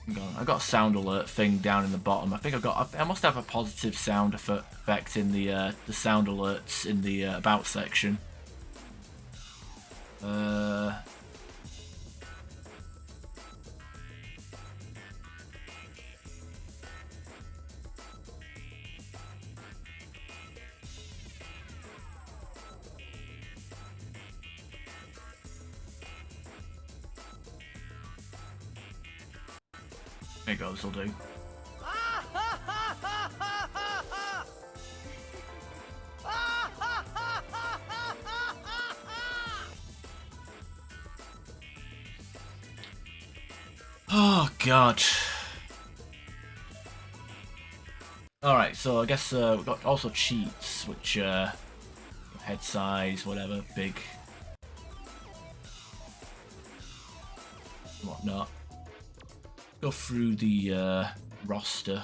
I got a sound alert thing down in the bottom. I think I must have a positive sound effect in the sound alerts in the about section. There you go, this'll do. Oh god. Alright, so I guess we've got also cheats, which head size, whatever, big, whatnot. Go through the roster.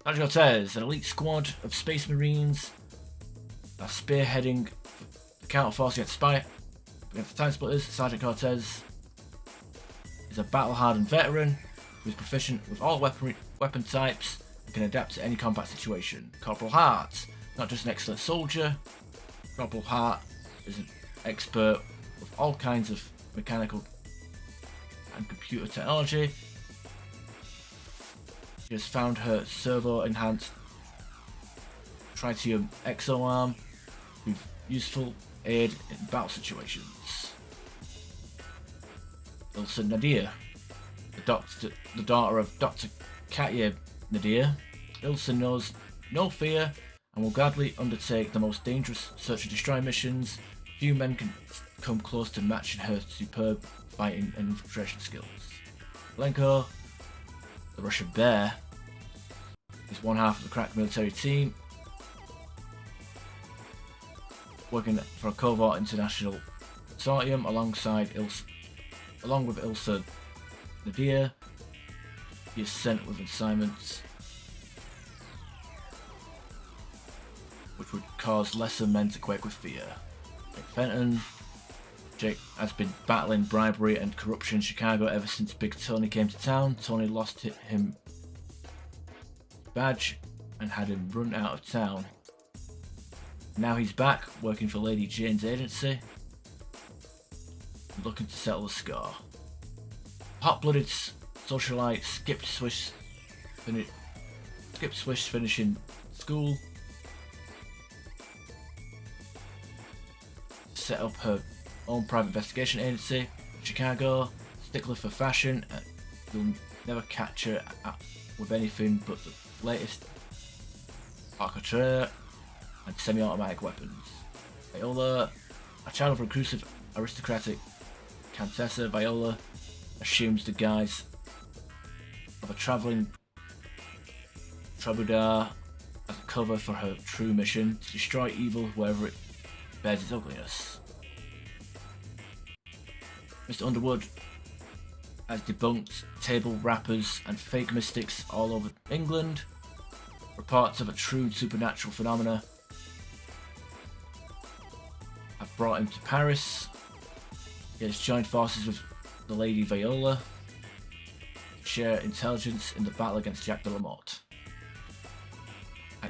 Sergio Cortez, an elite squad of Space Marines are spearheading the counterforce against the Timesplitters. Sergeant Cortez is a battle-hardened veteran who is proficient with all weapon types and can adapt to any combat situation. Corporal Hart, not just an excellent soldier, Corporal Hart is an expert with all kinds of mechanical and computer technology. She has found her servo-enhanced tritium exoarm with useful aid in battle situations. Ilsa Nadir, the daughter of Dr. Katya Nadir. Ilsa knows no fear and will gladly undertake the most dangerous search and destroy missions. Few men can come close to matching her superb fighting and infiltration skills. Lenka, the Russian bear, is one half of the crack military team, working for a covert international consortium along with Ilsa Nadir. He is sent with assignments which would cause lesser men to quake with fear. Jake Fenton. Jake has been battling bribery and corruption in Chicago ever since Big Tony came to town. Tony lost him his badge and had him run out of town. Now he's back, working for Lady Jane's agency, looking to settle the score. Hot-blooded socialite Skip Swish finishing school, set up her own private investigation agency, Chicago, stickler for fashion, and you'll never catch her with anything but the latest arcatre and semi-automatic weapons. Ryola, a child of reclusive aristocratic Countessa Ryola, assumes the guise of a travelling troubadour as a cover for her true mission to destroy evil wherever it bears its ugliness. Mr. Underwood has debunked table rappers and fake mystics all over England. Reports of a true supernatural phenomena have brought him to Paris. He has joined forces with the Lady Ryola to share intelligence in the battle against Jack de la Motte.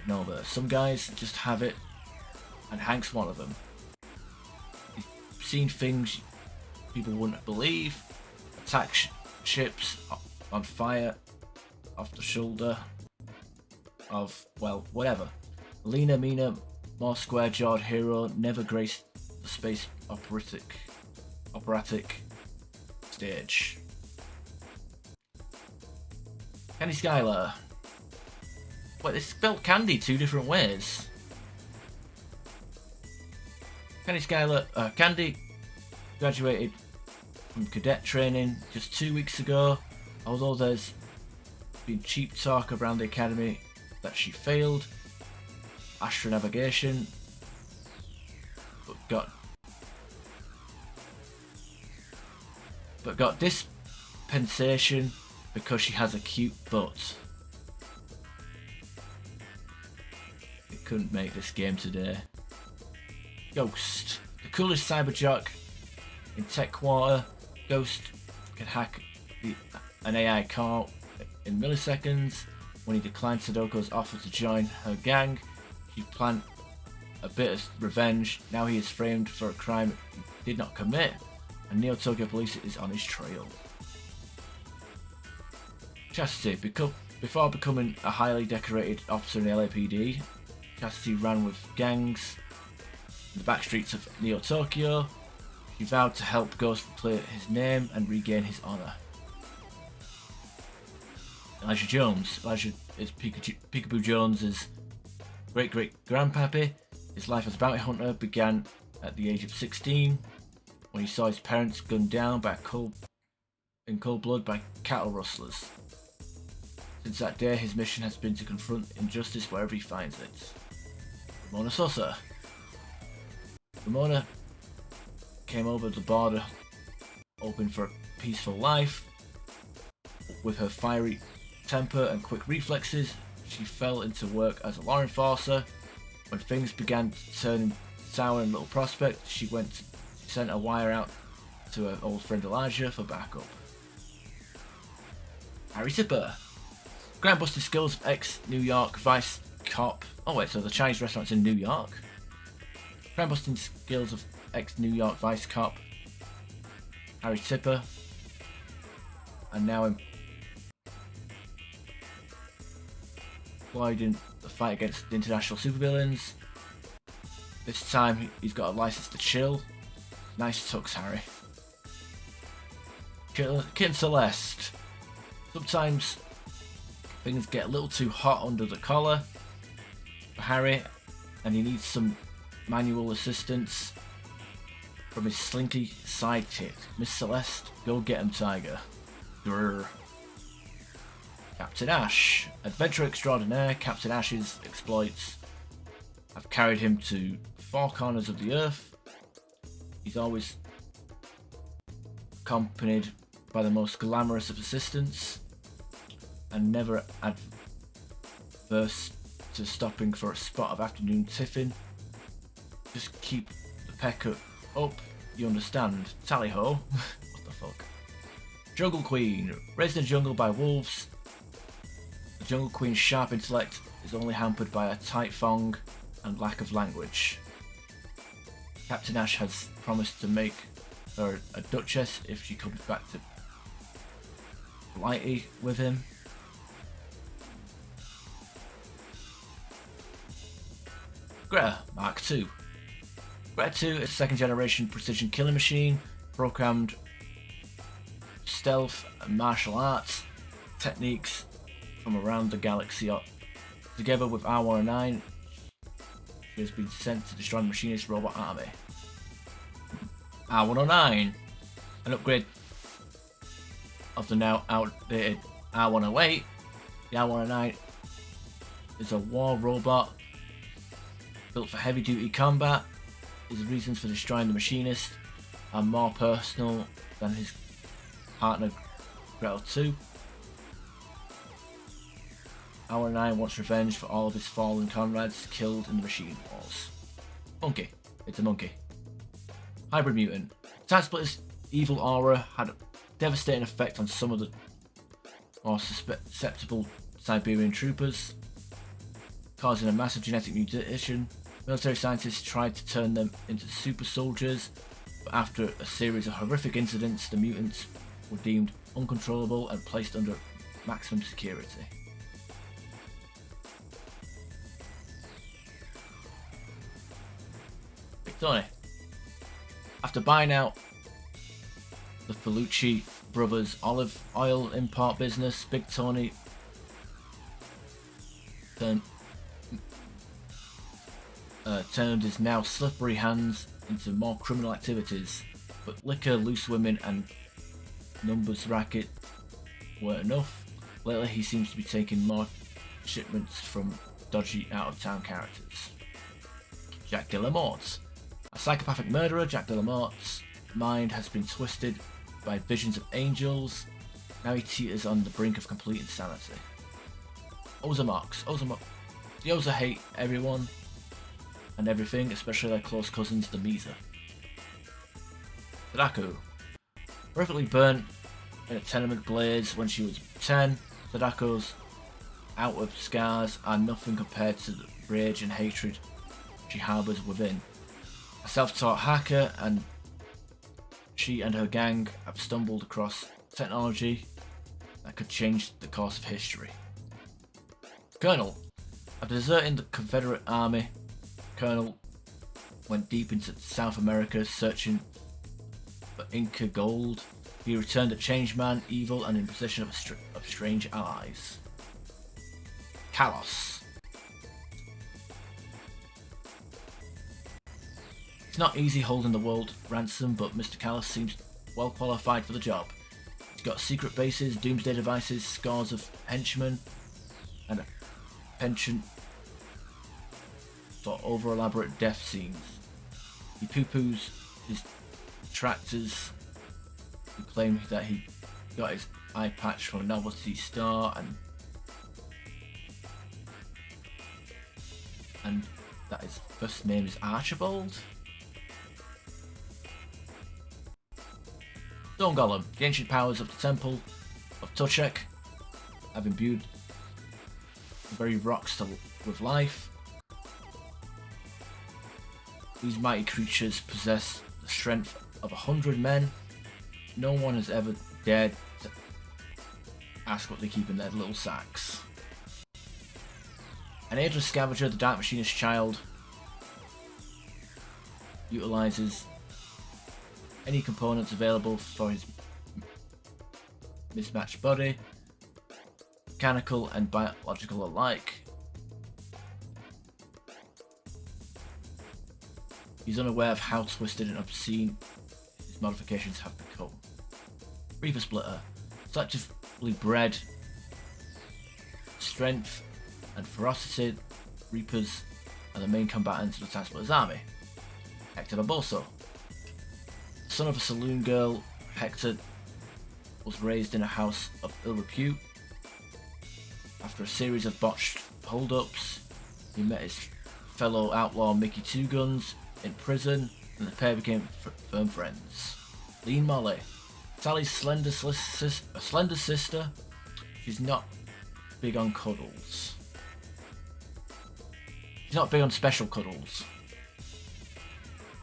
Nova. Some guys just have it, and Hank's one of them. He's seen things people wouldn't believe. Attack ships on fire off the shoulder of, well, whatever. Leaner, meaner, more square-jawed hero never graced the space operatic stage. Candy Skylar. Wait, they spelled Candy two different ways. Candy graduated from cadet training just 2 weeks ago, although there's been cheap talk around the academy that she failed astronavigation, but got dispensation because she has a cute butt. It couldn't make this game today. Ghost, the coolest cyberjock in Tech Quarter, Ghost can hack an AI car in milliseconds. When he declined Sadoko's offer to join her gang, he planned a bit of revenge. Now he is framed for a crime he did not commit, and Neo Tokyo Police is on his trail. Chastity. Before becoming a highly decorated officer in the LAPD, Chastity ran with gangs in the back streets of Neo Tokyo. He vowed to help Ghost clear his name and regain his honor. Elijah Jones. Elijah is Peekaboo Jones's great-great-grandpappy. His life as a bounty hunter began at the age of 16 when he saw his parents gunned down in cold blood by cattle rustlers. Since that day, his mission has been to confront injustice wherever he finds it. Ramona Sosa. Ramona came over the border hoping for a peaceful life. With her fiery temper and quick reflexes, she fell into work as a law enforcer. When things began to turn sour in Little Prospect, she sent a wire out to her old friend Elijah for backup. Harry Tipper. Groundbusting skills of ex-New York vice cop. Oh wait, so the Chinese restaurant's in New York? Groundbusting skills of ex-New York vice cop Harry Tipper, and now employed in the fight against the international supervillains. This time he's got a license to chill. Nice tux, Harry. Kitten Celeste. Sometimes things get a little too hot under the collar for Harry, and he needs some manual assistance from his slinky sidekick. Miss Celeste, go get him, Tiger. Grrr. Captain Ash. Adventurer extraordinaire, Captain Ash's exploits have carried him to 4 corners of the earth. He's always accompanied by the most glamorous of assistants, and never adverse to stopping for a spot of afternoon tiffin. Just keep the pecker up, you understand. Tally ho. What the fuck? Jungle Queen. Raised in the jungle by wolves, the Jungle Queen's sharp intellect is only hampered by a tight thong and lack of language. Captain Ash has promised to make her a duchess if she comes back to Blighty with him. Greta Mark II. Greta II is a second generation precision killing machine, programmed stealth and martial arts techniques from around the galaxy. Together with R109, she has been sent to destroy the machinist robot army. R109, an upgrade of the now outdated R108. The R109 is a war robot built for heavy duty combat. His reasons for destroying the machinist are more personal than his partner Gretel 2. R109 wants revenge for all of his fallen comrades killed in the machine wars. Monkey. It's a monkey. Hybrid mutant. Timesplitters' evil aura had a devastating effect on some of the more susceptible Siberian troopers, causing a massive genetic mutation. Military scientists tried to turn them into super soldiers, but after a series of horrific incidents, the mutants were deemed uncontrollable and placed under maximum security. Big Tony. After buying out the Felucci brothers' olive oil import business, Big Tony turned his now slippery hands into more criminal activities, but liquor, loose women and numbers racket weren't enough. Lately he seems to be taking more shipments from dodgy out-of-town characters. Jack de la Morte. A psychopathic murderer, Jack de la Morte's mind has been twisted by visions of angels. Now he teeters on the brink of complete insanity. Oza Mox. The Oza hate everyone and everything, especially their close cousins, the Misa. Sadako. Horrifically burnt in a tenement blaze when she was 10, Sadako's outward scars are nothing compared to the rage and hatred she harbours within. A self-taught hacker, and she and her gang have stumbled across technology that could change the course of history. Colonel. After deserting the Confederate Army, Colonel went deep into South America searching for Inca gold. He returned a changed man, evil, and in possession of strange allies. Kalos. It's not easy holding the world ransom, but Mr. Kalos seems well qualified for the job. He's got secret bases, doomsday devices, scores of henchmen, and a penchant for over-elaborate death scenes. He poo-poos his detractors who claim that he got his eye patch from a novelty store and that his first name is Archibald. Stone Golem. The ancient powers of the Temple of Tuchek have imbued the very rocks with life. These mighty creatures possess the strength of 100 men. No one has ever dared to ask what they keep in their little sacks. An ageless scavenger, the Dark Machinist child utilizes any components available for his mismatched body, mechanical and biological alike. He's unaware of how twisted and obscene his modifications have become. Reaper Splitter, selectively bred strength and ferocity, Reapers are the main combatants of the Timesplitters army. Hector Balsa, son of a saloon girl, Hector was raised in a house of ill repute. After a series of botched hold-ups, he met his fellow outlaw Mickey Two Guns in prison, and the pair became firm friends. Lean Molly, Sally's slender sister. She's not big on cuddles. She's not big on special cuddles.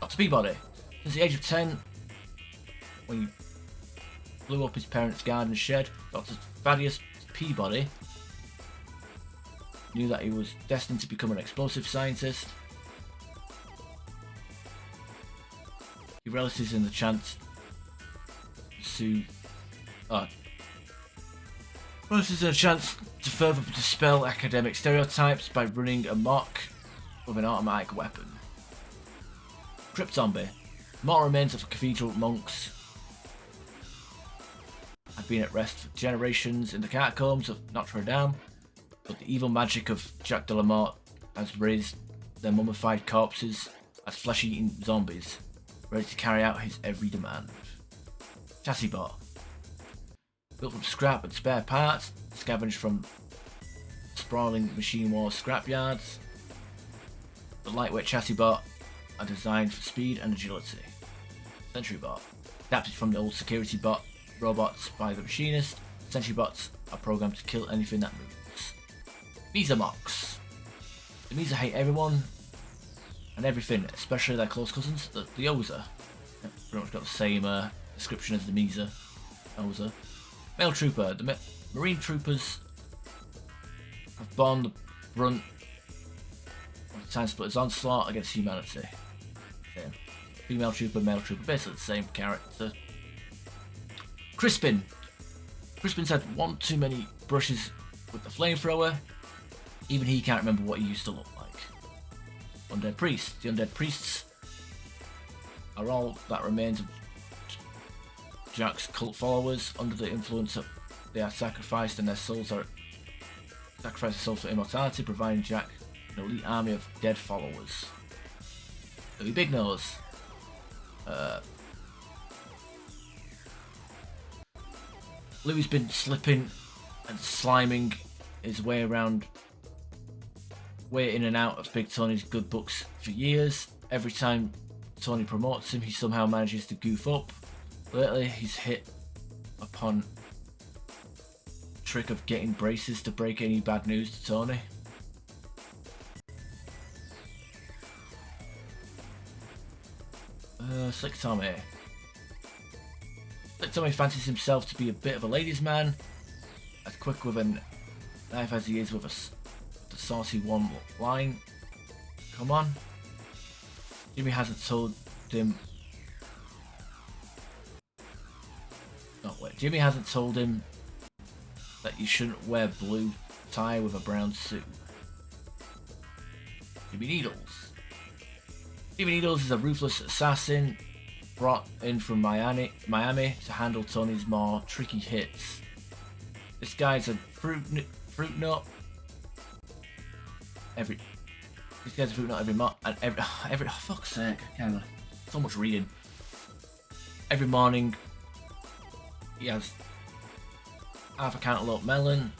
Dr. Peabody, since the age of 10, when he blew up his parents' garden shed, Dr. Thaddeus Peabody knew that he was destined to become an explosive scientist. He relishes in the chance to further dispel academic stereotypes by running amok with an automatic weapon. Crypt Zombie. Mortal remains of the cathedral monks have been at rest for generations in the catacombs of Notre Dame, but the evil magic of Jacques de la Mort has raised their mummified corpses as flesh-eating zombies, ready to carry out his every demand. Chassis Bot. Built from scrap and spare parts, scavenged from sprawling machine war scrapyards, the lightweight chassis bot are designed for speed and agility. Sentry Bot. Adapted from the old security bot robots by the machinist, Sentry Bots are programmed to kill anything that moves. Mesa Mox. The Mesa hate everyone and everything, especially their close cousins, the Oza. Pretty much got the same description as the Mesa. Oza. Male Trooper. The Marine Troopers have borne the brunt of the Timesplitters' onslaught against humanity. Same. Female Trooper, Male Trooper, basically the same character. Crispin. Crispin's had one too many brushes with the flamethrower. Even he can't remember what he used to look like. Undead Priests. The Undead Priests are all that remains of Jack's cult followers. Under the influence of they are sacrificed and their souls are sacrificed their souls for immortality, providing Jack an elite army of dead followers. Louis Big Nose. Louis's been slipping and sliming his way in and out of Big Tony's good books for years. Every time Tony promotes him, he somehow manages to goof up. Lately, he's hit upon the trick of getting braces to break any bad news to Tony. Slick Tommy. Slick Tommy fancies himself to be a bit of a ladies' man, as quick with a knife as he is with the saucy one line. Come on. Jimmy hasn't told him. No, wait. Jimmy hasn't told him that you shouldn't wear blue tie with a brown suit. Jimmy Needles. Jimmy Needles is a ruthless assassin brought in from Miami to handle Tony's more tricky hits. This guy's a fruit nut. This guy's a fruit nut every oh, fuck's sake, so much reading. Every morning he has half a cantaloupe melon,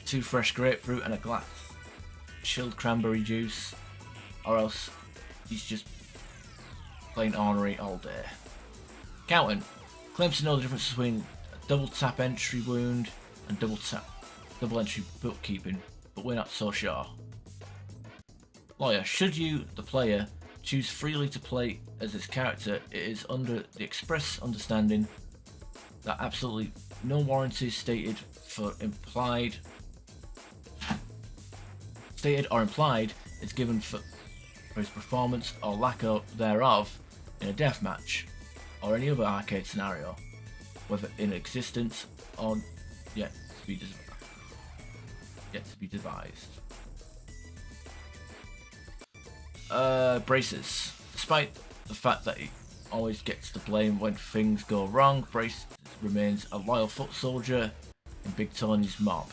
2 fresh grapefruit and a glass chilled cranberry juice, or else he's just plain ornery all day. Accountant claims to know the difference between a double tap entry wound and double entry bookkeeping, but we're not so sure. Lawyer, should you, the player, choose freely to play as this character, it is under the express understanding that absolutely no warranty stated or implied is given for his performance or lack thereof in a deathmatch or any other arcade scenario, whether in existence or yet to be devised. Braces. Despite the fact that he always gets the blame when things go wrong, Braces remains a loyal foot soldier in Big Tony's mob.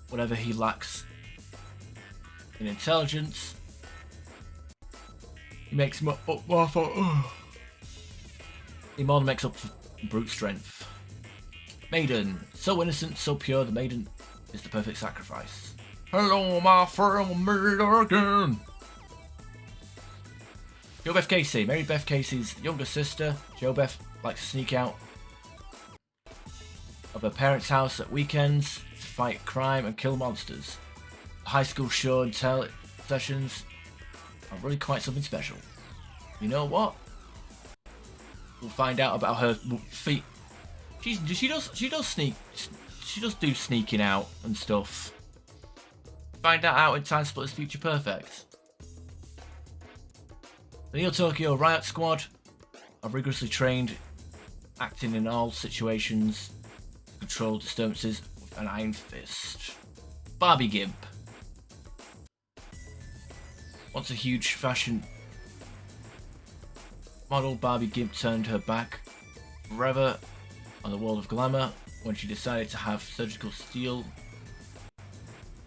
Whatever he lacks in intelligence, he makes more he more than makes up for brute strength. Maiden. So innocent, so pure, the maiden is the perfect sacrifice. Hello, my friend, me again. Jo Beth Casey. Mary Beth Casey's younger sister. Jo Beth likes to sneak out of her parents' house at weekends to fight crime and kill monsters. The high school show and tell sessions are really quite something special. You know what? We'll find out about her feet. She does do sneaking out and stuff. Find that out in Timesplitters Future Perfect. The Neo Tokyo Riot Squad are rigorously trained, acting in all situations to control disturbances with an iron fist. Barbie Gibb. Once a huge fashion model, Barbie Gibb turned her back forever on the world of glamour when she decided to have surgical steel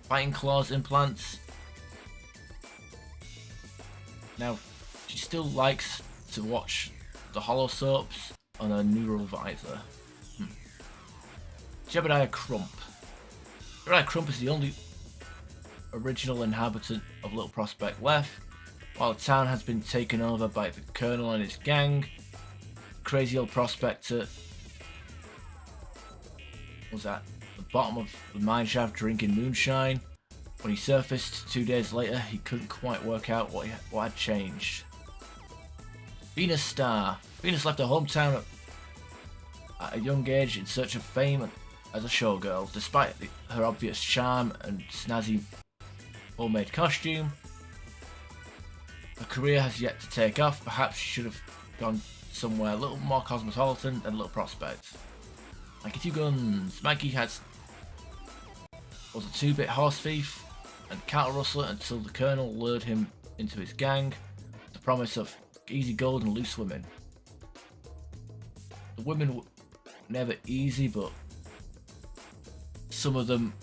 fighting claws implants. Now, she still likes to watch the hollow soaps on her neural visor. Jebediah Crump. Jebediah Crump is the only original inhabitant of Little Prospect left, while the town has been taken over by the Colonel and his gang. Crazy old prospector was at the bottom of the mine shaft drinking moonshine. When he surfaced 2 days later, he couldn't quite work out what had changed. Venus Star. Venus left her hometown at a young age in search of fame as a showgirl. Despite her obvious charm and snazzy homemade costume, her career has yet to take off. Perhaps she should have gone somewhere a little more cosmopolitan than Little Prospect. Like a few guns. Maggie was a 2-bit horse thief and cattle rustler until the Colonel lured him into his gang with the promise of easy gold and loose women. The women were never easy, but some of them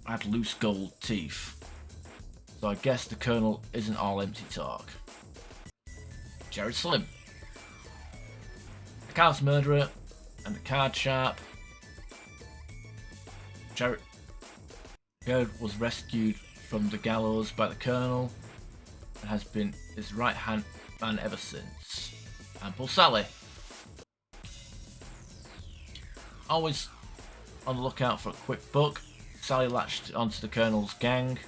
had loose gold teeth. So I guess the Colonel isn't all empty talk. Jared Slim. The card's murderer and the card sharp. Jared was rescued from the gallows by the Colonel. and has been his right-hand man ever since. Ample Sally. Always on the lookout for a quick buck, Sally latched onto the Colonel's gang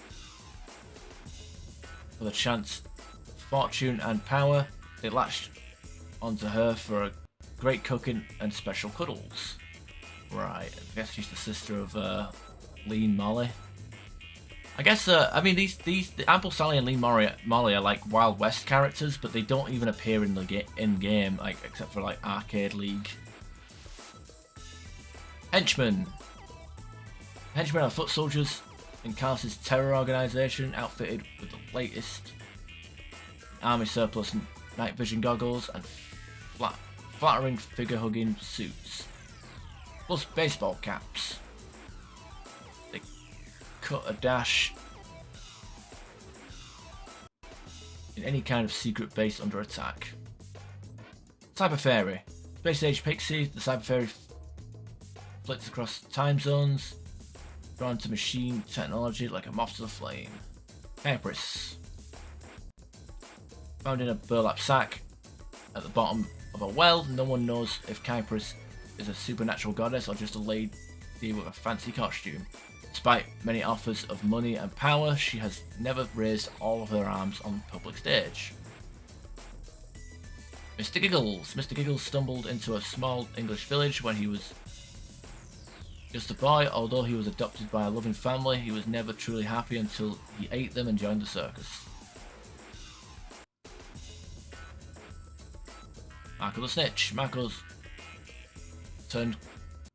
for the chance, fortune and power. They latched onto her for a great cooking and special cuddles. Right, I guess she's the sister of Lean Molly. I guess, I mean, the Ample Sally and Lean Molly are like Wild West characters, but they don't even appear in the in-game, like, except for like Arcade League. Henchmen. Henchmen are foot soldiers in Carl's terror organisation, outfitted with the latest army surplus night vision goggles and flattering figure-hugging suits, plus baseball caps. They cut a dash in any kind of secret base under attack. Cyber Fairy. Space Age Pixie, the Cyber Fairy flits across time zones, drawn to machine technology like a moth to the flame. Cypress. Found in a burlap sack at the bottom of a well, no one knows if Cypress is a supernatural goddess or just a lady with a fancy costume. Despite many offers of money and power, she has never raised all of her arms on the public stage. Mr. Giggles. Mr. Giggles stumbled into a small English village when he was just a boy. Although he was adopted by a loving family, he was never truly happy until he ate them and joined the circus. Marco the Snitch. Marco's turned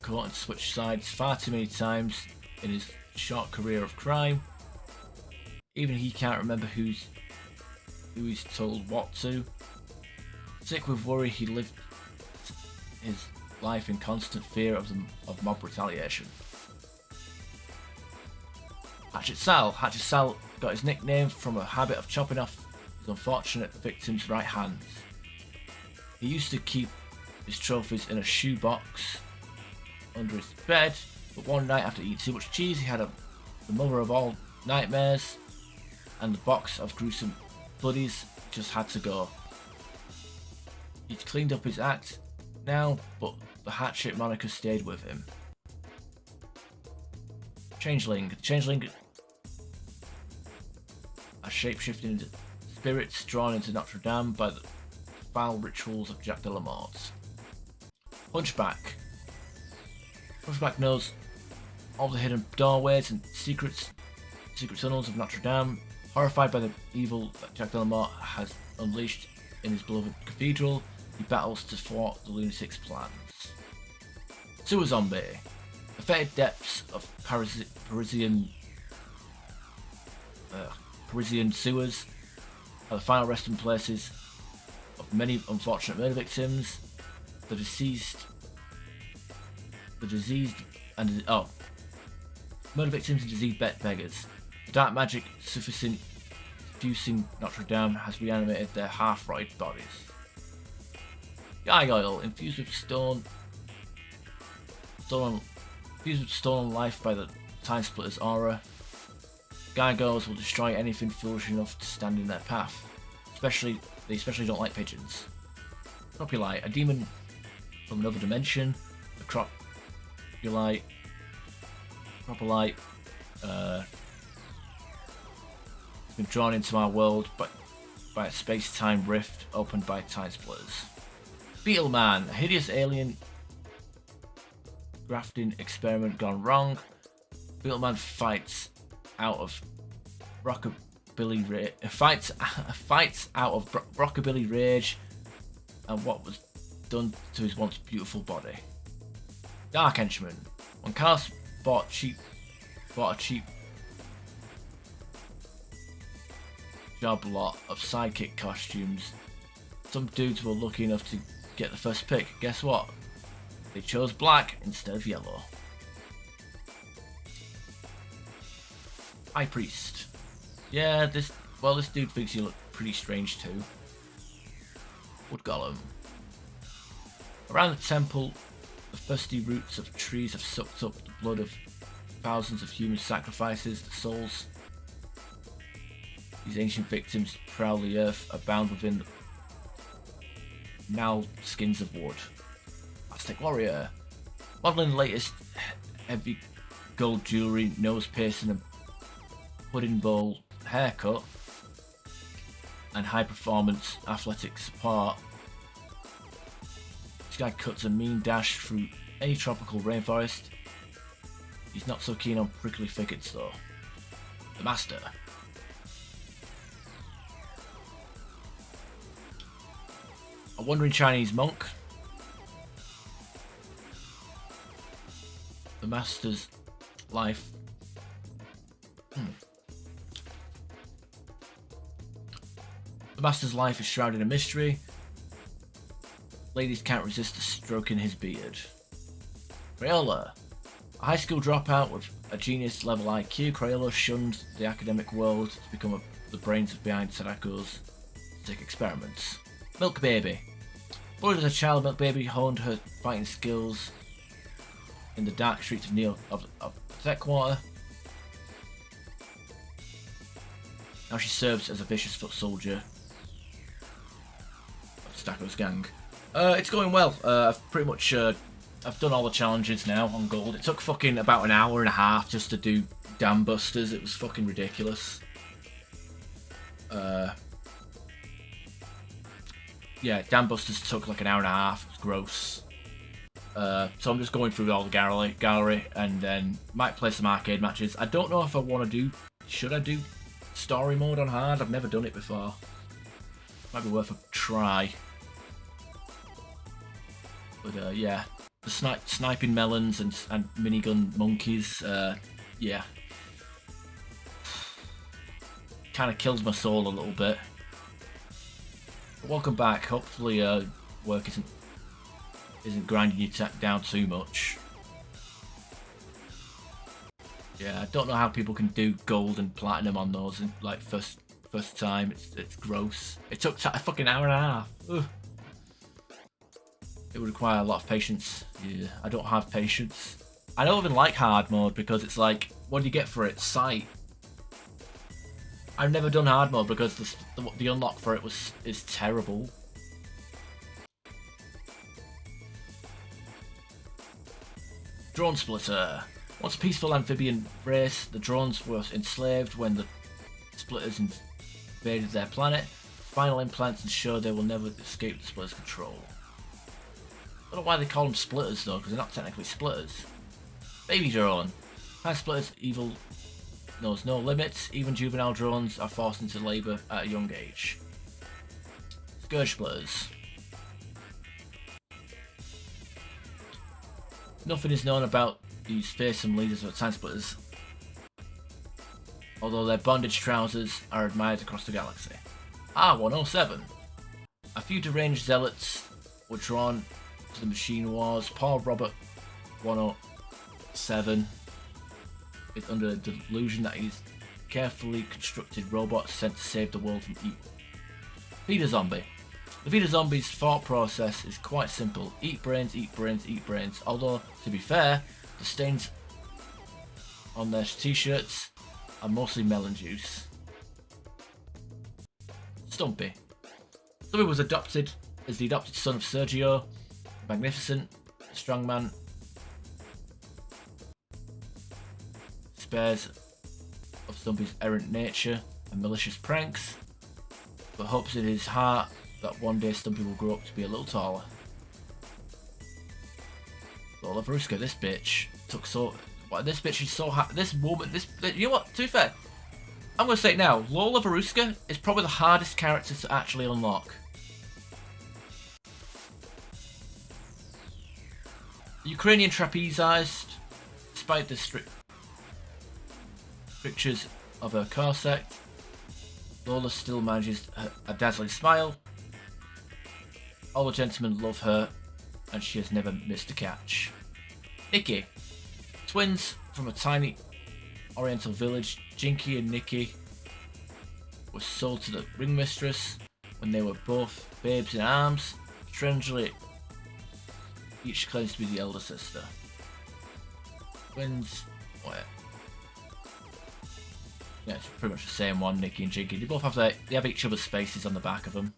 court and switched sides far too many times in his short career of crime. Even he can't remember who he's told what to. Sick with worry, he lived his life in constant fear of mob retaliation. Hatchet Sal. Hatchet Sal got his nickname from a habit of chopping off his unfortunate victim's right hands. He used to keep his trophies in a shoebox under his bed, but one night after eating too much cheese, he had the mother of all nightmares, and the box of gruesome buddies just had to go. He'd cleaned up his act now, but the hatchet moniker stayed with him. Changeling. Changeling are shape-shifting spirits drawn into Notre Dame by the foul rituals of Jacques de la Morte. Hunchback. Hunchback knows all the hidden doorways and secret tunnels of Notre Dame. Horrified by the evil that Jacques de la Morte has unleashed in his beloved cathedral, he battles to thwart the lunatic's plans. Sewer Zombie. The fetid depths of Parisian sewers are the final resting places of many unfortunate murder victims. Murder victims and diseased beggars. The dark magic seducing Notre Dame has reanimated their half-rotted bodies. Gargoyle, infused with stolen life by the Timesplitters aura. Gargoyles will destroy anything foolish enough to stand in their path. They especially don't like pigeons. Cropulite, a demon from another dimension. The Cropulite has been drawn into our world by a space-time rift opened by Timesplitters. Beetleman, a hideous alien grafting experiment gone wrong. Beetleman fights out of rockabilly rage and what was done to his once beautiful body. Dark Henchman. When Carlos bought a cheap job lot of sidekick costumes, some dudes were lucky enough to get the first pick. Guess what? They chose black instead of yellow. High Priest. Yeah, this dude thinks you look pretty strange too. Wood Golem. Around the temple, the thirsty roots of trees have sucked up the blood of thousands of human sacrifices. The These ancient victims prowl the earth are bound within now skins of wood. Aztec warrior. Modeling the latest heavy gold jewellery, nose piercing and pudding bowl haircut, and high performance athletic support. This guy cuts a mean dash through any tropical rainforest. He's not so keen on prickly thickets though. The Master. A wandering Chinese monk. The Master's life. The Master's life is shrouded in mystery. Ladies can't resist stroking his beard. Ryola. A high school dropout with a genius level IQ, Ryola shunned the academic world to become the brains behind Sadako's sick experiments. Milk Baby. Bullied as a child, Milk Baby honed her fighting skills in the dark streets of Techwater. Now she serves as a vicious foot soldier of Sadako's gang. It's going well. I've pretty much I've done all the challenges now on gold. It took fucking about an hour and a half just to do Dam Busters. It was fucking ridiculous. Yeah, Dam Busters took like an hour and a half. It was gross. So I'm just going through all the gallery and then might play some arcade matches. I don't know if I want to do... Should I do story mode on hard? I've never done it before. Might be worth a try. But yeah. The sniping melons and minigun monkeys, yeah. Kind of kills my soul a little bit. But welcome back. Hopefully, work isn't grinding you down too much. Yeah, I don't know how people can do gold and platinum on those in like first time. It's gross. It took a fucking hour and a half. Ugh. It would require a lot of patience. Yeah, I don't have patience. I don't even like hard mode because it's like, what do you get for it? Sight. I've never done hard mode because the unlock for it is terrible. Drone Splitter. Once a peaceful amphibian race, the drones were enslaved when the Splitters invaded their planet. Final implants ensure they will never escape the Splitters' control. I don't know why they call them Splitters though, because they're not technically Splitters. Baby drone. Timesplitters evil knows no limits. Even juvenile drones are forced into labour at a young age. Scourge Splitters. Nothing is known about these fearsome leaders of Timesplitters, although their bondage trousers are admired across the galaxy. R107. A few deranged zealots were drawn to the machine wars. Paul Robert 107 is under the delusion that he's carefully constructed robots sent to save the world from evil. Feeder Zombie. The Feeder Zombie's thought process is quite simple. Eat brains, eat brains, eat brains. Although, to be fair, the stains on their t-shirts are mostly melon juice. Stumpy. Stumpy was adopted as the adopted son of Sergio, magnificent strongman. Spares of Stumpy's errant nature and malicious pranks, but hopes in his heart that one day Stumpy will grow up to be a little taller. Lola Varuska, this bitch took so... Well, this bitch is so happy. This woman, you know what, to be fair, I'm going to say it now, Lola Varuska is probably the hardest character to actually unlock. Ukrainian trapezized, despite the strictures of her corset, Lola still manages a dazzling smile. All the gentlemen love her, and she has never missed a catch. Nikki. Twins from a tiny oriental village, Jinky and Nikki were sold to the ringmistress when they were both babes in arms. Strangely, each claims to be the elder sister. Twins... Wait. Yeah, it's pretty much the same one, Nikki and Jinky. They both have they have each other's faces on the back of them.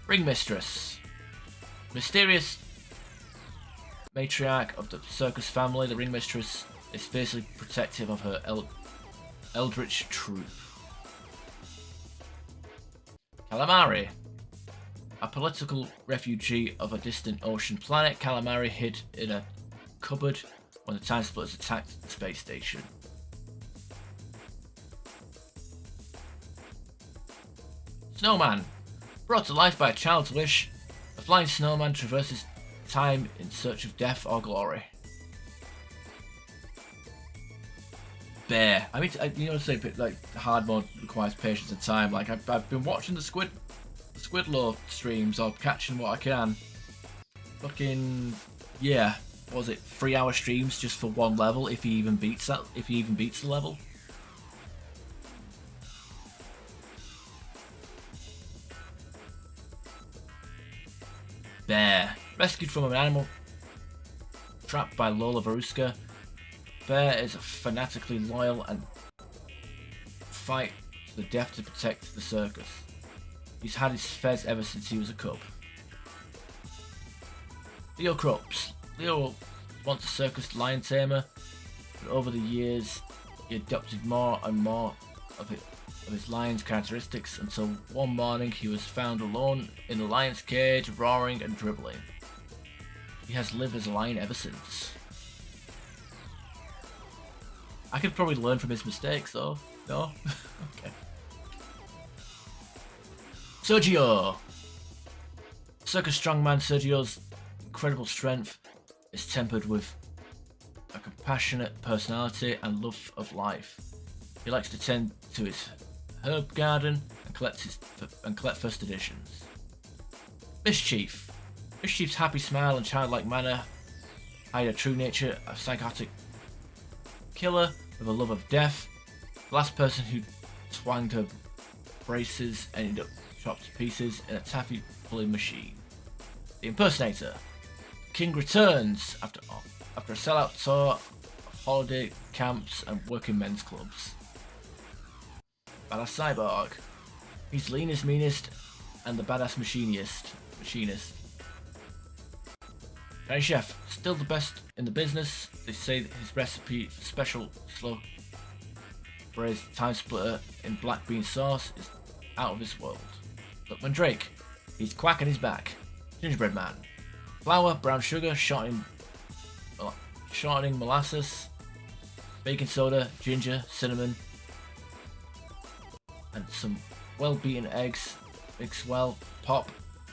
Ring Mistress. Mysterious matriarch of the circus family, the Ring Mistress is fiercely protective of her eldritch troop. Calamari. A political refugee of a distant ocean planet, Calamari hid in a cupboard when the Timesplitters attacked the space station. Snowman. Brought to life by a child's wish, a flying snowman traverses time in search of death or glory. Bear. I mean, you know, say like hard mode requires patience and time. Like I've been watching the Squidlow streams or catching what I can. Fucking yeah, what was it 3-hour streams just for one level? If he even beats that, if he even beats the level. Bear. Rescued from an animal trapped by Lola Varuska, Bear is fanatically loyal and fight to the death to protect the circus. He's had his fez ever since he was a cub. Leo Krups. Leo once a circus lion tamer, but over the years he adopted more and more of his lion's characteristics until one morning he was found alone in the lion's cage, roaring and dribbling. He has lived as a lion ever since. I could probably learn from his mistakes though. No? Okay. Sergio! Circus strongman Sergio's incredible strength is tempered with a compassionate personality and love of life. He likes to tend to his herb garden and collect first editions. Mischief. Mischief's happy smile and childlike manner hide a true nature, a psychotic killer with a love of death. The last person who twanged her braces ended up chopped to pieces in a taffy pulling machine. The Impersonator. King returns after a sellout tour of holiday camps and working men's clubs. Badass Cyborg. He's leanest, meanest, and the badass machinist. Hey Chef, still the best in the business. They say that his recipe for special slow braised Timesplitter in black bean sauce is out of this world. Lookman Drake, he's quack on his back. Gingerbread Man. Flour, brown sugar, shortening molasses, baking soda, ginger, cinnamon, and some well beaten eggs. Mix well, pop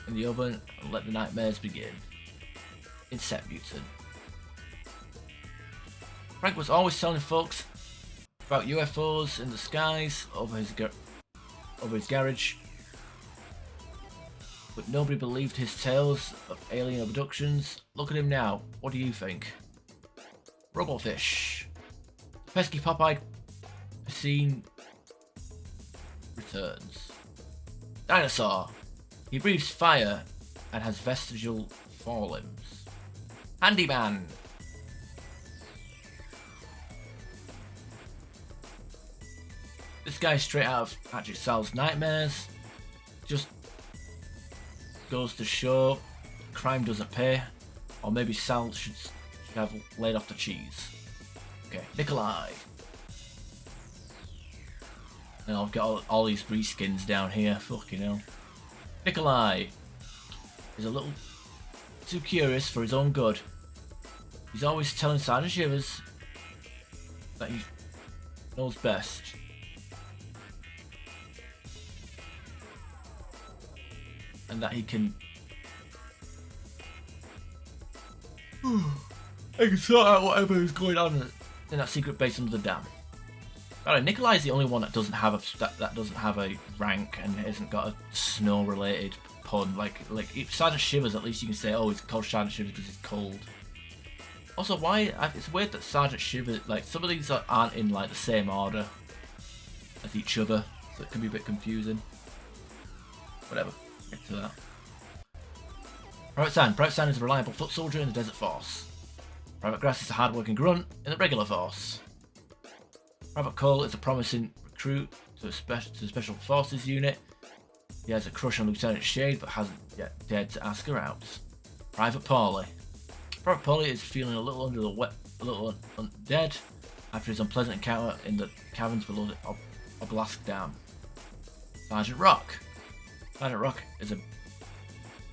in the oven, and let the nightmares begin. Insect Mutant. Frank was always telling folks about UFOs in the skies over his garage, but nobody believed his tales of alien abductions. Look at him now. What do you think? Robofish. The pesky Popeye scene returns. Dinosaur. He breathes fire and has vestigial forelimbs. Handyman. This guy's straight out of actually Sal's nightmares. Just goes to show crime doesn't pay, or maybe Sal should have laid off the cheese. Okay, Nikolai. And I've got all these reskins down here. Fucking hell. Nikolai is a little too curious for his own good. He's always telling Sergeant Shivers that he knows best. And that he can sort out whatever is going on in that secret base under the dam. Alright, Nikolai is the only one that doesn't have a rank and hasn't got a snow-related pun. Like Sergeant Shivers, at least you can say, oh, he's called Sergeant Shivers because he's cold. Also, why? It's weird that Sergeant Shivers, like some of these aren't in like the same order as each other, so it can be a bit confusing. Whatever. Get to that. Private Sand is a reliable foot soldier in the Desert Force. Private Grass is a hard-working grunt in the regular force. Private Cole is a promising recruit to the Special Forces unit. He has a crush on Lieutenant Shade, but hasn't yet dared to ask her out. Private Paulie. Private Paulie is feeling a little undead after his unpleasant encounter in the caverns below the Obelisk Dam. Sergeant Rock. Sergeant Rock is a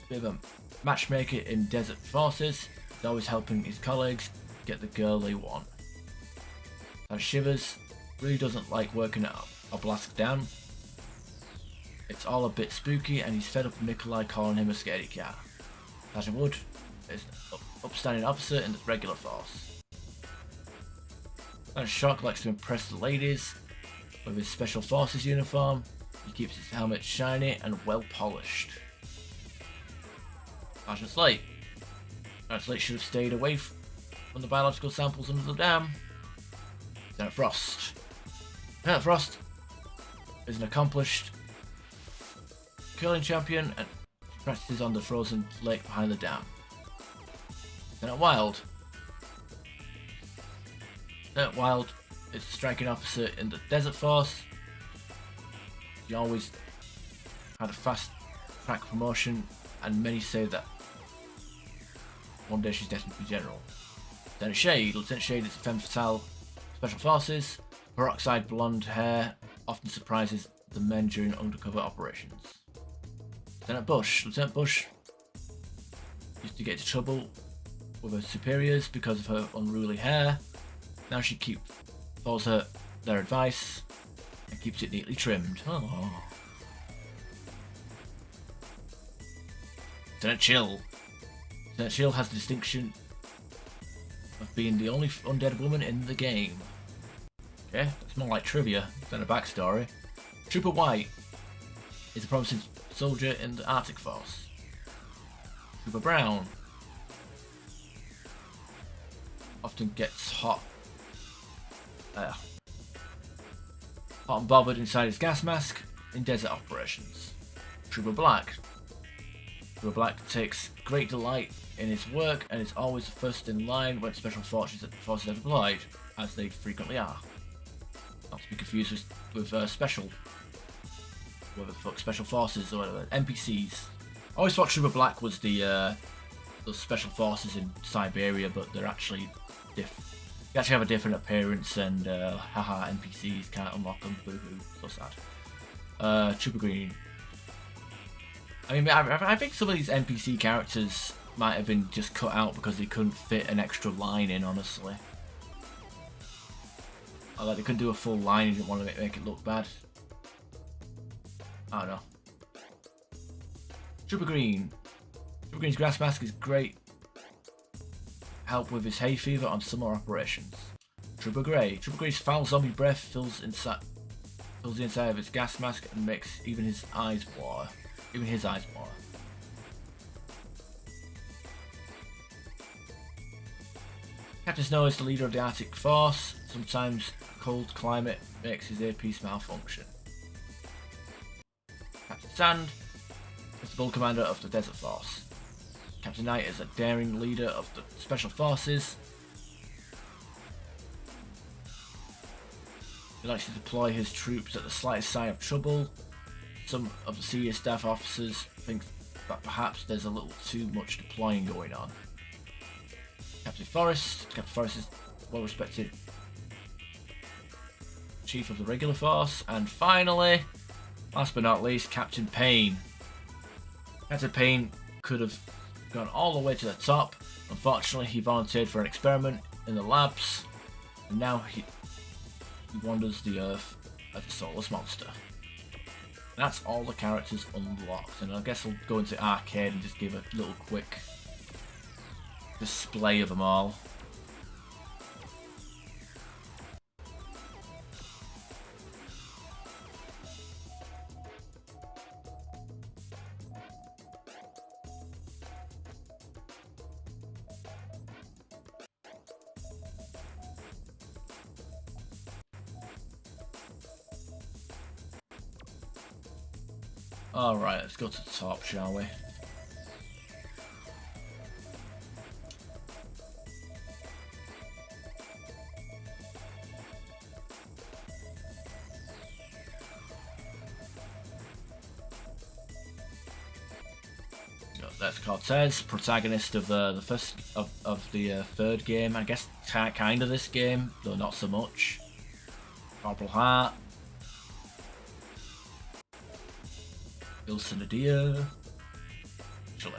bit of a matchmaker in desert forces. He's always helping his colleagues get the girl they want. Sergeant Shivers really doesn't like working at Obelisk Dam. It's all a bit spooky and he's fed up with Nikolai calling him a scaredy cat. Sergeant Wood is an upstanding officer in the regular force. Sergeant Shock likes to impress the ladies with his Special Forces uniform. He keeps his helmet shiny and well polished. Sergeant Slate. Sergeant Slate should have stayed away from the biological samples under the dam. Lieutenant Frost. Lieutenant Frost is an accomplished curling champion and practices on the frozen lake behind the dam. Lieutenant Wild. Lieutenant Wild is a striking officer in the Desert Force. She always had a fast track promotion, and many say that one day she's destined to be general. Lieutenant Shade. Lieutenant Shade is a femme fatale Special Forces. Peroxide blonde hair often surprises the men during undercover operations. Lieutenant Bush. Lieutenant Bush used to get into trouble with her superiors because of her unruly hair. Now she follows their advice and keeps it neatly trimmed. Oh. Lieutenant Chill. Lieutenant Chill has the distinction of being the only undead woman in the game. Okay, it's more like trivia than a backstory. Trooper White is a promising soldier in the Arctic Force. Trooper Brown often gets hot and bothered inside his gas mask in desert operations. Trooper Black. Trooper Black takes great delight in his work and is always the first in line when Special Forces are deployed, as they frequently are. Not to be confused with Special Forces or whatever, NPCs. I always thought Trooper Black was the Special Forces in Siberia, but they're actually different. They actually have a different appearance, and haha, NPCs can't unlock them. Boo-hoo, so sad. Trooper Green. I mean, I think some of these NPC characters might have been just cut out because they couldn't fit an extra line in, honestly. Or like they couldn't do a full line and didn't want to make it look bad. I don't know. Trooper Green. Trooper Green's grass mask is great help with his hay fever on summer operations. Trooper Grey. Trooper Grey's foul zombie breath fills the inside of his gas mask and makes even his eyes water. Captain Snow is the leader of the Arctic Force. Sometimes a cold climate makes his earpiece malfunction. Captain Sand is the bull commander of the Desert Force. Captain Knight is a daring leader of the Special Forces. He likes to deploy his troops at the slightest sign of trouble. Some of the senior staff officers think that perhaps there's a little too much deploying going on. Captain Forrest. Captain Forrest is well respected chief of the regular force. And finally, last but not least, Captain Payne. Captain Payne could have gone all the way to the top. Unfortunately, he volunteered for an experiment in the labs, and now he wanders the Earth as a soulless monster. And that's all the characters unlocked, and I guess I'll go into arcade and just give a little quick display of them all. Alright, let's go to the top, shall we? That's Cortez, protagonist of the third game. I guess kind of this game, though not so much. Purple Heart. Wilson Adia. Actually.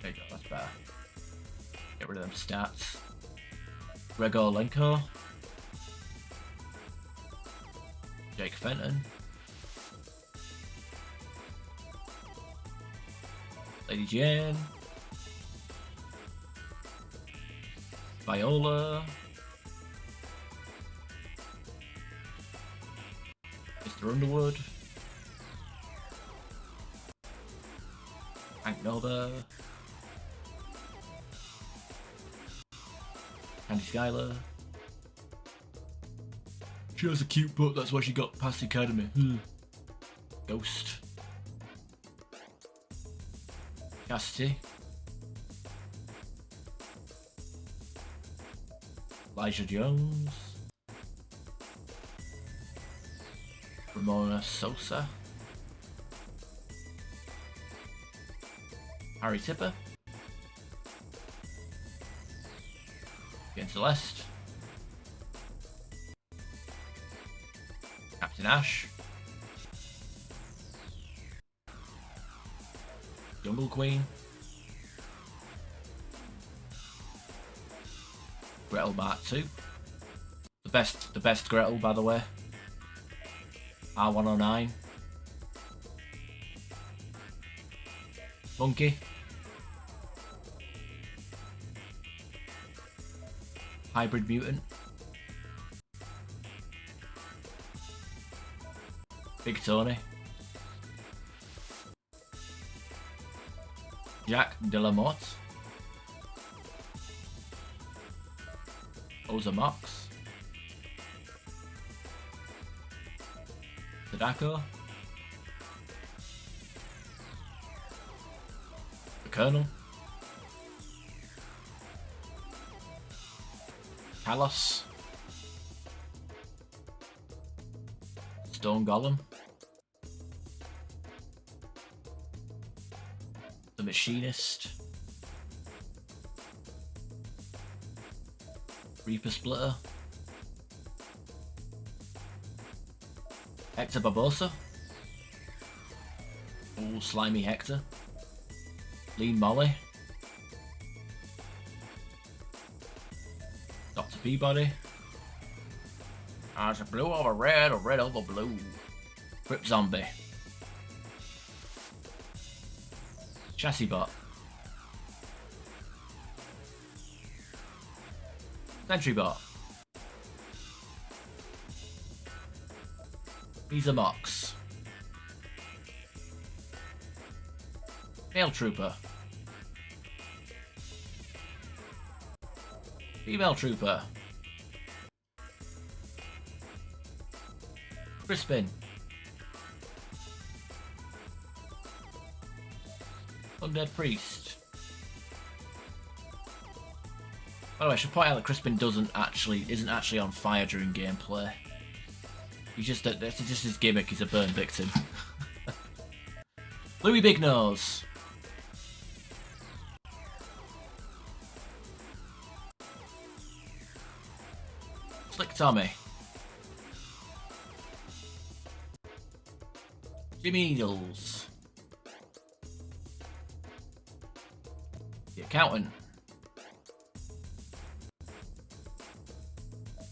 There you go, that's better. Get rid of them stats. Gregor Lenka. Jake Fenton. Lady Jane. Ryola. Mr. Underwood. Hank Nova. Candy Skylar. She has a cute butt, that's why she got past the academy. Ghost. Cassidy. Elijah Jones. Ramona Sosa. Harry Tipper. Against Celeste. Captain Ash. Jungle Queen. Gretel Mark 2. The best Gretel, by the way. R109. Monkey. Hybrid Mutant. Big Tony. Jack Delamotte. Oza Mox. Sadako. The Colonel. Kalos. Stone Golem. The Machinist. Reaper Splitter. Hector Balsa. Ooh, slimy Hector. Lean Molly. Dr. Peabody. It's a blue over red or red over blue. Crip Zombie. Chassis Bot. Sentry Bot. Visa Mox. Male Trooper. Female Trooper. Crispin. Undead Priest. By the way, I should point out that Crispin isn't actually on fire during gameplay. He's just that's just his gimmick. He's a burn victim. Louis Big Nose. Slick Tommy. Jimmy Needles. The Accountant.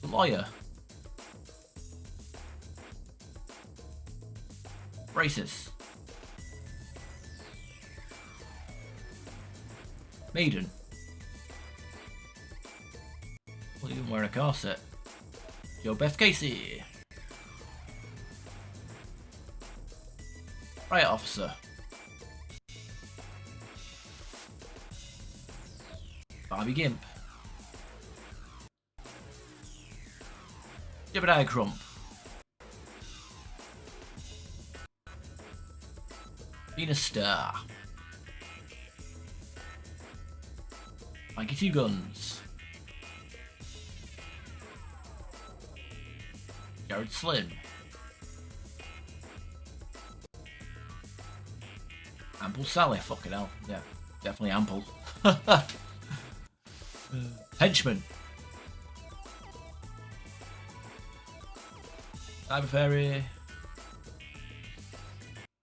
The Lawyer. Braces. Maiden. Well, even wearing a corset. Joe Beth Casey. Riot Officer. Barbie Gibb. Jebediah Crump. Venus Star. Mikey Two Guns. Jared Slim. Ample Sally, fucking hell. Yeah, definitely ample. Henchmen. Cyber Fairy.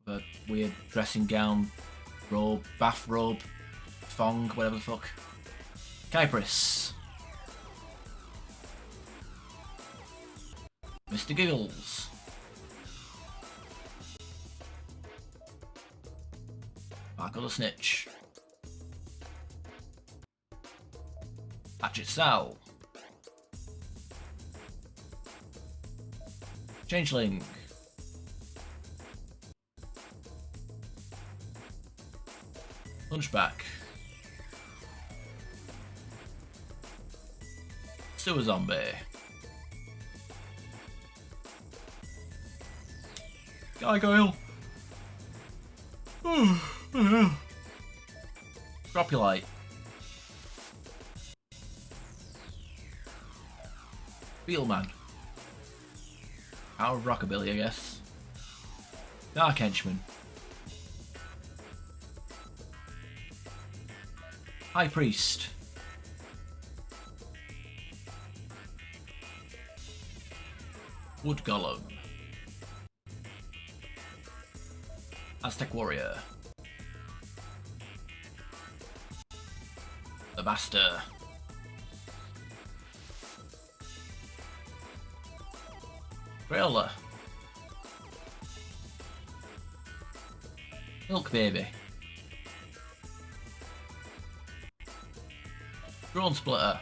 The weird dressing gown, robe, bath robe, thong, whatever the fuck. Kypris. Mr. Giggles. Marco the Snitch. Hatchet Sal. Changeling. Hunchback. Sewer Zombie. Gargoyle. Cropulite. Beetleman. Out of Rockabilly, I guess. Dark Henchman. High Priest. Wood Golem. Aztec Warrior. The Master. Ryola. Milk Baby. Drone Splitter.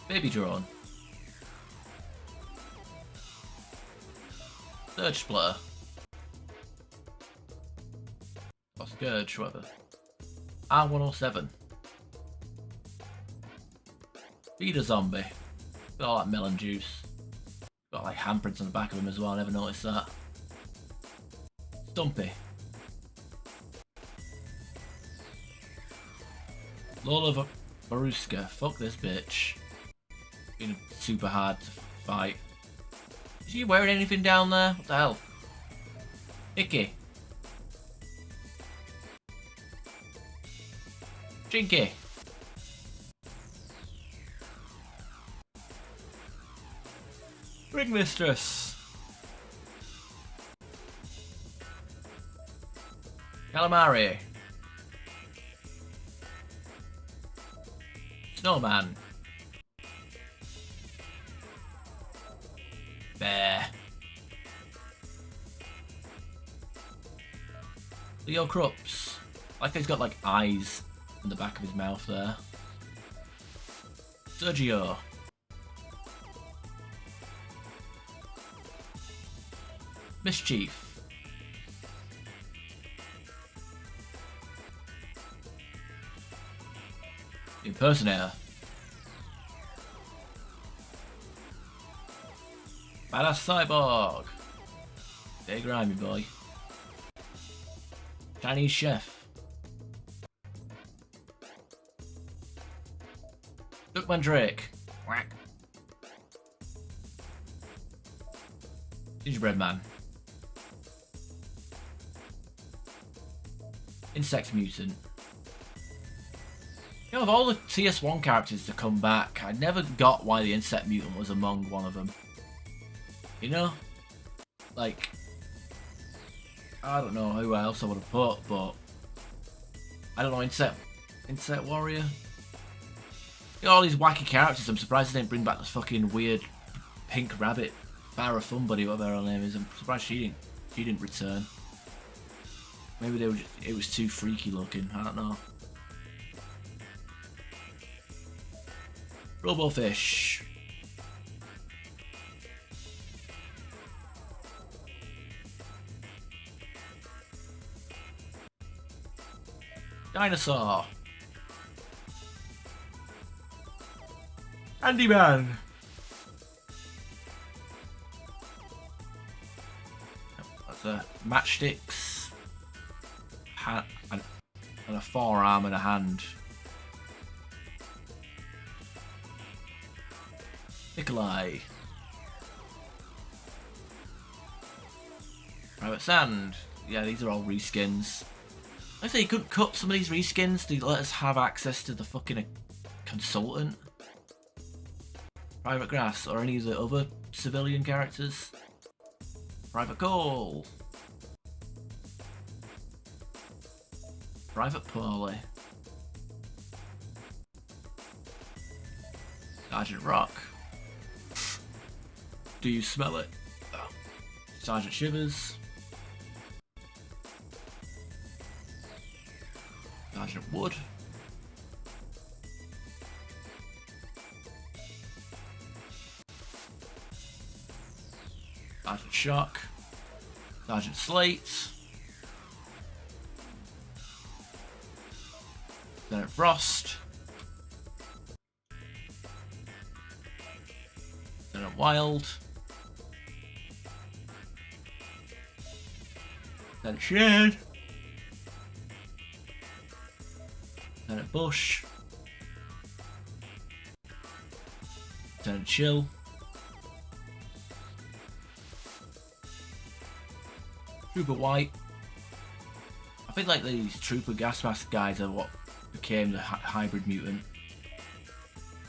Baby Drone. Surge Splitter. Or Scourge, whatever. R107. Feeder Zombie. Got all that melon juice. Got like handprints on the back of him as well, I never noticed that. Stumpy. Lola Varuska. Fuck this bitch. Been super hard to fight. Is she wearing anything down there? What the hell? Icky. Jinky. Ring Mistress. Calamari. Snowman. Bear. Leo Krups. Like he's got like eyes in the back of his mouth there. Sergio. Mischief. Impersonator. Badass Cyborg. Stay grimy, boy. Chinese Chef. Duckman Drake. Whack. Gingerbread Man. Insect Mutant. You know, of all the TS1 characters to come back, I never got why the Insect Mutant was among one of them. You know? Like, I don't know who else I would have put, but I don't know, Insect Warrior? You know, all these wacky characters, I'm surprised they didn't bring back this fucking weird pink rabbit, Farrah Funbuddy, whatever her name is. I'm surprised she didn't return. Maybe it was too freaky looking, I don't know. Robofish. Dinosaur. Handyman. That's a matchsticks. And a forearm and a hand. Nikolai. Private Sand. Yeah, these are all reskins. I say you couldn't cut some of these reskins to let us have access to the fucking consultant. Private Grass or any of the other civilian characters. Private Cole. Private Paulie. Sergeant Rock. Do you smell it? Oh. Sergeant Shivers. Sergeant Wood. Sergeant Shock. Sergeant Slate. Lieutenant Frost. Lieutenant Wild. Lieutenant Shade. Lieutenant Bush. Lieutenant Chill. Trooper White. I think like these Trooper Gas Mask guys are what became the hybrid mutant.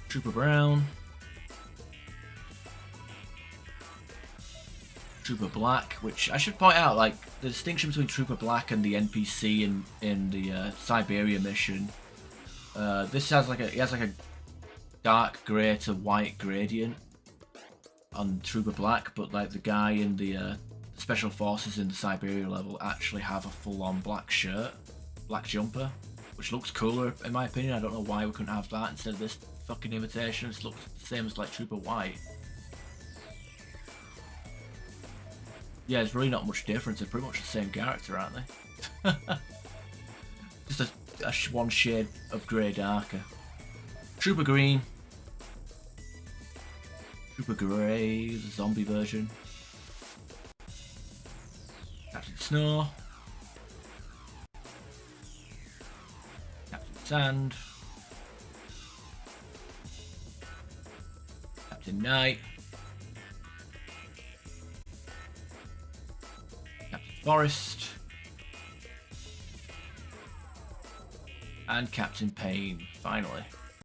Trooper Brown. Trooper Black, which I should point out, like the distinction between Trooper Black and the NPC in the Siberia mission. This has like a dark grey to white gradient on Trooper Black, but like the guy in the Special Forces in the Siberia level actually have a full-on black shirt, black jumper, which looks cooler in my opinion. I don't know why we couldn't have that instead of this fucking imitation. It looks the same as like Trooper White. Yeah, there's really not much difference. They're pretty much the same character, aren't they? Just a one shade of grey darker. Trooper Green. Trooper Grey, the zombie version. Captain Snow. Captain Sand. Captain Night. Captain Forest. And Captain Payne, finally.